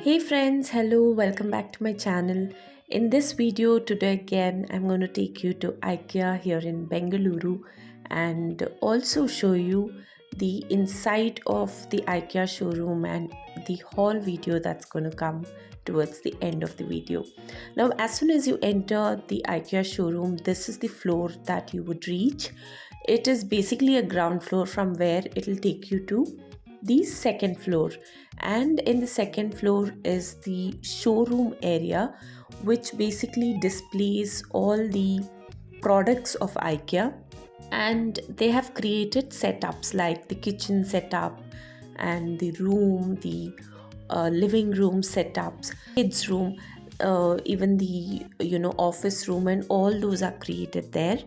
Hey friends, hello, welcome back to my channel. In this video today again, I'm going to take you to IKEA here in Bengaluru and also show you the inside of the IKEA showroom and the haul video that's going to come towards the end of the video. Now, as soon as you enter the IKEA showroom, this is the floor that you would reach. It is basically a ground floor from where it'll take you to the second floor, and in the second floor is the showroom area, which basically displays all the products of IKEA. And they have created setups like the kitchen setup and the room, the living room setups, kids room, even the office room, and all those are created there.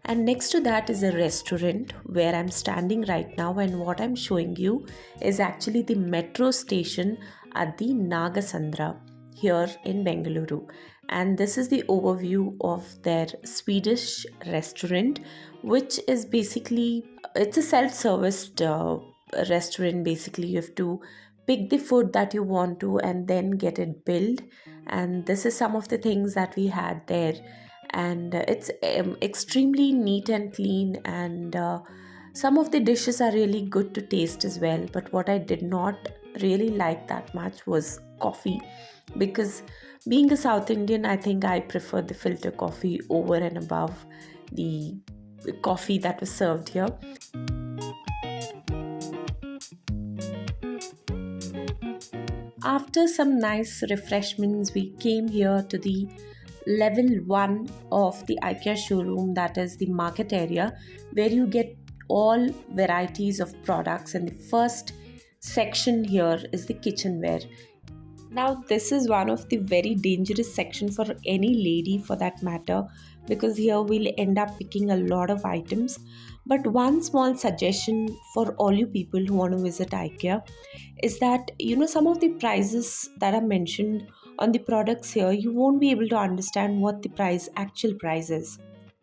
And next to that is a restaurant where I'm standing right now, and what I'm showing you is actually the metro station at the Nagasandra here in Bengaluru. And this is the overview of their Swedish restaurant, which is basically it's a self-serviced restaurant. Basically, you have to pick the food that you want to and then get it billed. And this is some of the things that we had there, and it's extremely neat and clean, and some of the dishes are really good to taste as well. But what I did not really like that much was coffee, because being a South Indian, I think I prefer the filter coffee over and above the coffee that was served here. After some nice refreshments, we came here to the level 1 of the IKEA showroom, that is the market area, where you get all varieties of products. And the first section here is the kitchenware. Now, this is one of the very dangerous section for any lady for that matter, because here we'll end up picking a lot of items. But one small suggestion for all you people who want to visit IKEA is that some of the prices that are mentioned on the products here, you won't be able to understand what the actual price is.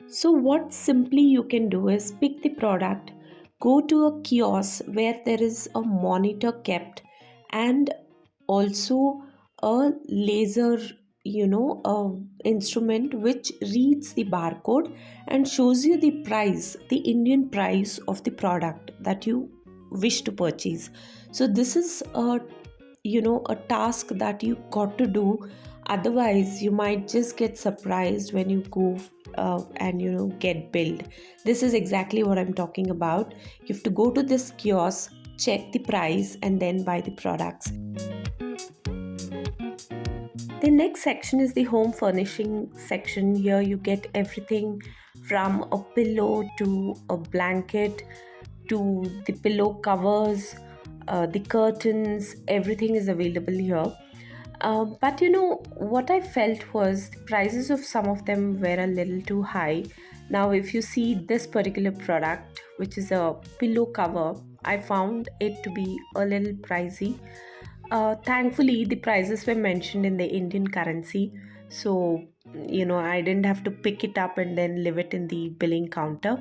So what simply you can do is pick the product, go to a kiosk where there is a monitor kept, and also a laser instrument which reads the barcode and shows you the Indian price of the product that you wish to purchase. So this is a task that you got to do, otherwise you might just get surprised when you go and get billed. This is exactly what I'm talking about. You have to go to this kiosk, check the price, and then buy the products. The next section is the home furnishing section. Here you get everything from a pillow to a blanket to the pillow covers, the curtains, everything is available here. But what I felt was the prices of some of them were a little too high. Now, if you see this particular product, which is a pillow cover, I found it to be a little pricey. Thankfully, the prices were mentioned in the Indian currency, so I didn't have to pick it up and then leave it in the billing counter.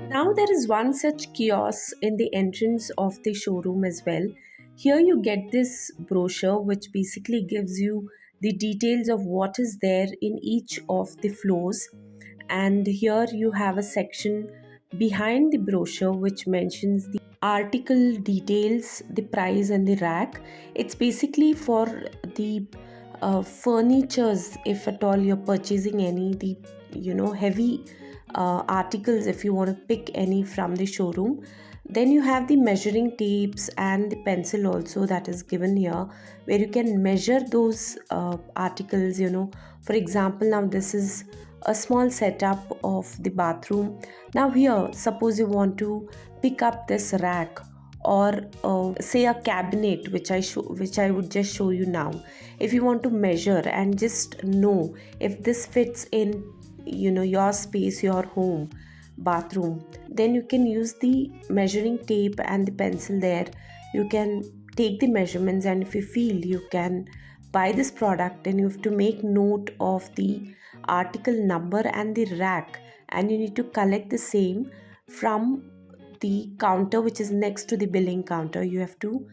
Now there is one such kiosk in the entrance of the showroom as well. Here you get this brochure which basically gives you the details of what is there in each of the floors. And here you have a section behind the brochure which mentions the article details, the price, and the rack. It's basically for the furnitures, if at all you're purchasing any, the heavy articles, if you want to pick any from the showroom. Then you have the measuring tapes and the pencil also that is given here, where you can measure those articles. For example, now this is a small setup of the bathroom. Now here, suppose you want to pick up this rack, or say a cabinet, which I would just show you now. If you want to measure and just know if this fits in your space, your home bathroom, then you can use the measuring tape and the pencil there. You can take the measurements, and if you feel, you can buy this product. And you have to make note of the article number and the rack, and you need to collect the same from the counter which is next to the billing counter. You have to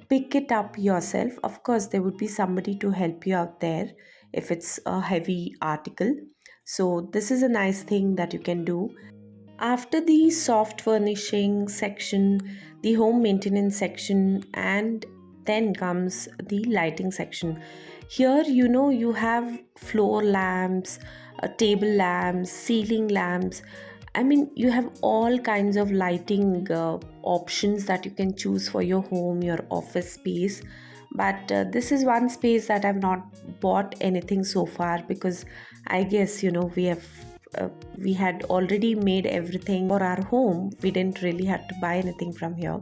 pick it up yourself. Of course, there would be somebody to help you out there if it's a heavy article. So this is a nice thing that you can do. After the soft furnishing section, the home maintenance section, and then comes the lighting section. Here, you have floor lamps, table lamps, ceiling lamps. I mean, you have all kinds of lighting options that you can choose for your home, your office space. But this is one space that I've not bought anything so far, because I guess, uh, we had already made everything for our home. We didn't really have to buy anything from here.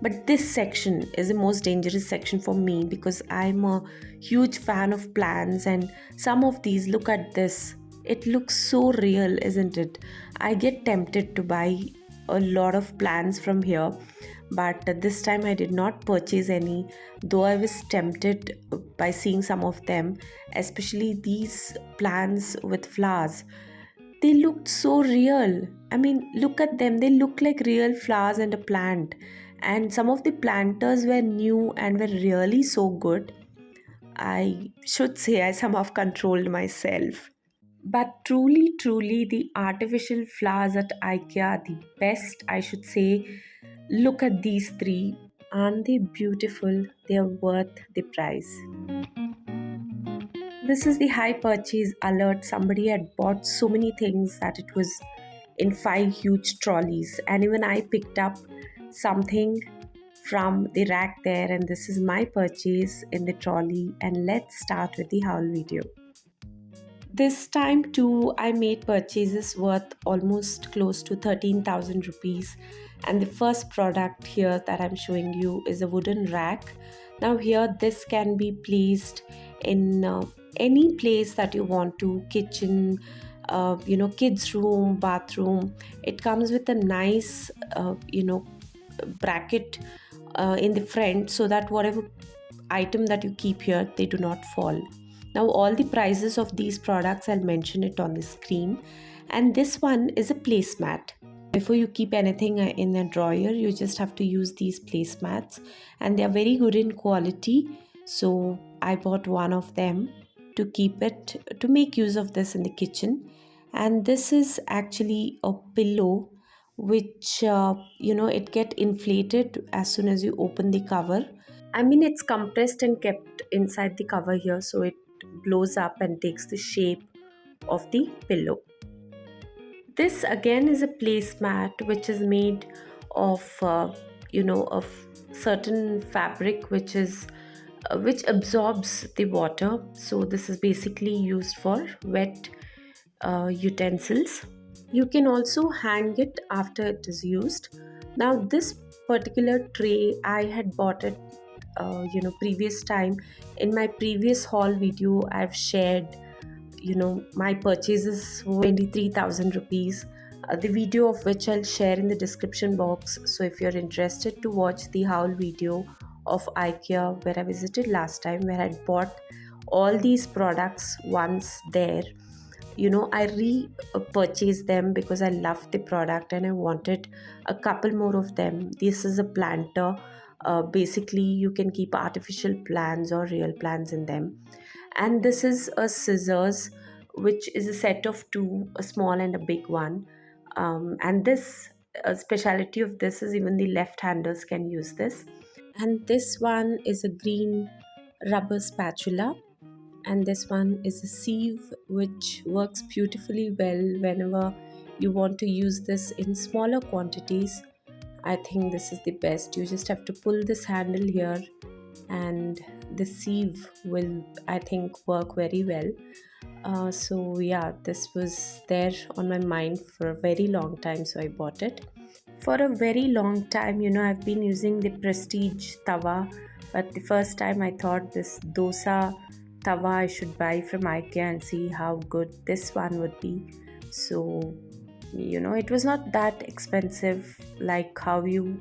But this section is the most dangerous section for me, because I'm a huge fan of plants, and some of these, look at this. It looks so real, isn't it? I get tempted to buy a lot of plants from here, but this time I did not purchase any, though I was tempted by seeing some of them, especially these plants with flowers. They looked so real. I mean, look at them. They look like real flowers and a plant. And some of the planters were new and were really so good. I should say I somehow controlled myself. But truly, truly, the artificial flowers at IKEA are the best, I should say. Look at these three. Aren't they beautiful? They are worth the price. This is the high purchase alert. Somebody had bought so many things that it was in 5 huge trolleys, and even I picked up something from the rack there, and this is my purchase in the trolley. And let's start with the haul video. This time too, I made purchases worth almost close to 13,000 rupees. And the first product here that I'm showing you is a wooden rack. Now here, this can be placed in any place that you want to, kitchen, kids room, bathroom. It comes with a nice bracket in the front, so that whatever item that you keep here, they do not fall. Now all the prices of these products, I'll mention it on the screen. And this one is a placemat. Before you keep anything in a drawer, you just have to use these placemats, and they are very good in quality. So I bought one of them to keep it, to make use of this in the kitchen. And this is actually a pillow which it get inflated as soon as you open the cover. I mean, it's compressed and kept inside the cover here, so it blows up and takes the shape of the pillow. This again is a placemat which is made of of certain fabric which absorbs the water. So this is basically used for wet utensils. You can also hang it after it is used. Now this particular tray, I had bought it previous time. In my previous haul video, I've shared my purchases were 23,000 rupees, the video of which I'll share in the description box. So if you're interested to watch the haul video of IKEA where I visited last time, where I bought all these products once there, I re-purchased them because I loved the product and I wanted a couple more of them. This is a planter. Basically, you can keep artificial plants or real plants in them. And this is a scissors, which is a set of two, a small and a big one. And this speciality of this is even the left-handers can use this. And this one is a green rubber spatula, and this one is a sieve which works beautifully well whenever you want to use this in smaller quantities. I think this is the best. You just have to pull this handle here, and the sieve will, I think, work very well. So yeah, this was there on my mind for a very long time, so I bought it. For a very long time, I've been using the Prestige tawa, but the first time I thought this dosa tawa I should buy from IKEA and see how good this one would be. So it was not that expensive like how you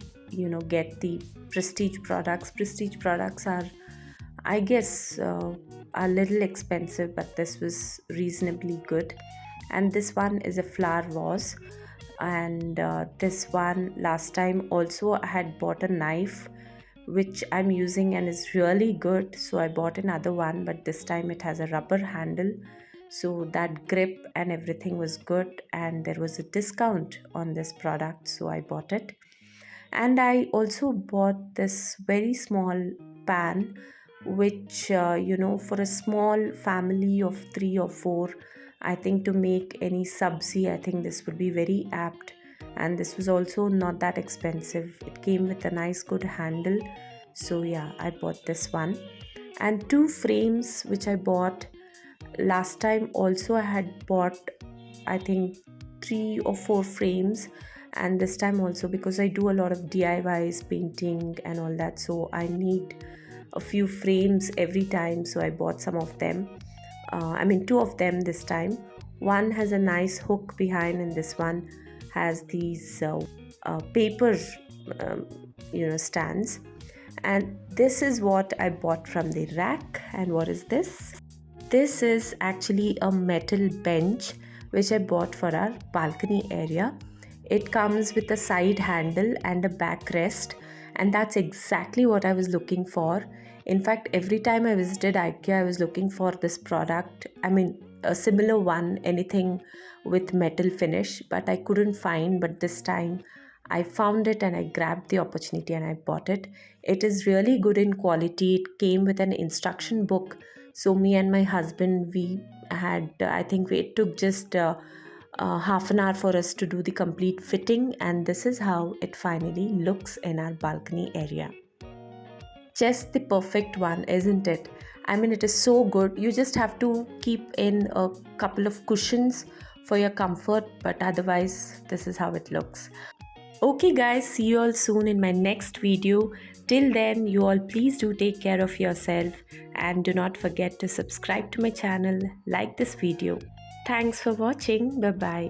get the Prestige products. Prestige products are, I guess, a little expensive, but this was reasonably good. And this one is a flower vase. And this one, last time also I had bought a knife, which I'm using and is really good. So I bought another one, but this time it has a rubber handle. So that grip and everything was good, and there was a discount on this product, so I bought it. And I also bought this very small pan, which for a small family of 3 or 4, I think, to make any sabzi, I think this would be very apt. And this was also not that expensive. It came with a nice good handle, so yeah, I bought this one. And two frames which I bought last time also. I had bought, I think, 3 or 4 frames, and this time also, because I do a lot of DIYs, painting and all that, so I need a few frames every time, so I bought some of them. I mean, two of them this time. One has a nice hook behind, and this one has these paper stands. And this is what I bought from the rack. And what is this? This is actually a metal bench which I bought for our balcony area. It comes with a side handle and a backrest, and that's exactly what I was looking for. In fact, every time I visited IKEA, I was looking for this product. I mean, a similar one, anything with metal finish, but I couldn't find. But this time I found it and I grabbed the opportunity and I bought it. It is really good in quality. It came with an instruction book. So me and my husband, we had, I think it took just half an hour for us to do the complete fitting, and this is how it finally looks in our balcony area. Just the perfect one, isn't it? I mean, it is so good. You just have to keep in a couple of cushions for your comfort, but otherwise, this is how it looks. Okay, guys, see you all soon in my next video. Till then, you all please do take care of yourself, and do not forget to subscribe to my channel, like this video. Thanks for watching. Bye bye.